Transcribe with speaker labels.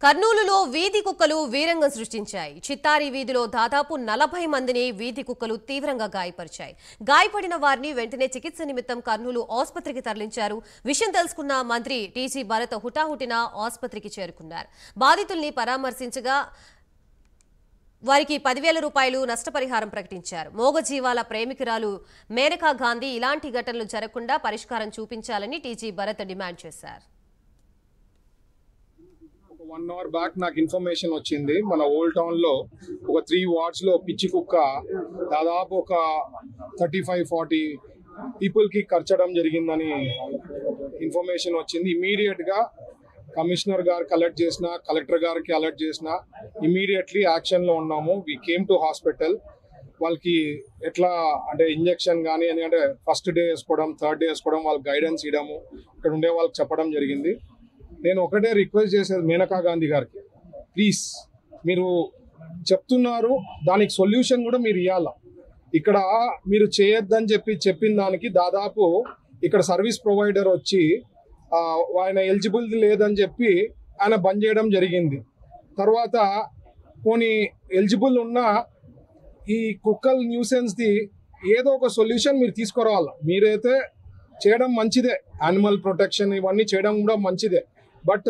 Speaker 1: కర్నూలులో వీధి కుక్కలు వీరంగం సృష్టించాయి. చిత్తారి వీధిలో దాదాపు 40 మందిని వీధి కుక్కలు తీవ్రంగా గాయపరిచాయి. గాయపడిన వారిని వెంటనే చికిత్స నిమిత్తం కర్నూలు ఆసుపత్రికి తరలించారు. విషయం తెలుసుకున్న మంత్రి టీజీ భరత్ హుటాహుటిన ఆసుపత్రికి చేరుకున్నారు. బాధితుల్ని పరామర్శించగా వారికి 10,000 రూపాయలు నష్టపరిహారం ప్రకటించారు. మోగజీవాల ప్రేమికురాలు మేనకా గాంధీ ఇలాంటి ఘటనలు జరగకుండా పరిష్కారం చూపించాలని టీజీ భరత్ డిమాండ్ చేశారు.
Speaker 2: 1 hour బ్యాక్ నాకు ఇన్ఫర్మేషన్ వచ్చింది. మన ఓల్డ్ టౌన్ లో ఒక 3 వార్డ్స్ లో పిచ్చి కుక్క దాదాపు ఒక 35-40 పీపుల్ కి కర్చడం జరిగిందని ఇన్ఫర్మేషన్ వచ్చింది. ఇమీడియట్ గా కమిషనర్ గారు కలెక్ట్ చేసిన, కలెక్టర్ గారికి అలర్ట్ చేసిన, ఇమీడియట్లీ యాక్షన్ లో ఉన్నాము. We came to hospital. వాళ్ళకి ఎట్లా అంటే ఇంజెక్షన్ కానీ, ఎందుకంటే ఫస్ట్ డే వేసుకోవడం, థర్డ్ డే వేసుకోవడం, వాళ్ళకి గైడెన్స్ ఇవ్వడము ఇక్కడ ఉండే వాళ్ళకి చెప్పడం జరిగింది. నేను ఒకటే రిక్వెస్ట్ చేసేది మేనకా గాంధీ గారికి, ప్లీజ్ మీరు చెప్తున్నారు, దానికి సొల్యూషన్ కూడా మీరు ఇవ్వాల. ఇక్కడ మీరు చేయొద్దని చెప్పిన దానికి దాదాపు ఇక్కడ సర్వీస్ ప్రొవైడర్ వచ్చి ఆయన ఎలిజిబుల్ లేదని చెప్పి ఆయన బంద్ చేయడం జరిగింది. తర్వాత పోనీ ఎలిజిబుల్ ఉన్న ఈ కుక్కల్ న్యూసెన్స్ది ఏదో ఒక సొల్యూషన్ మీరు తీసుకురావాలి. మీరైతే చేయడం మంచిదే, యానిమల్ ప్రొటెక్షన్ ఇవన్నీ చేయడం కూడా మంచిదే. బట్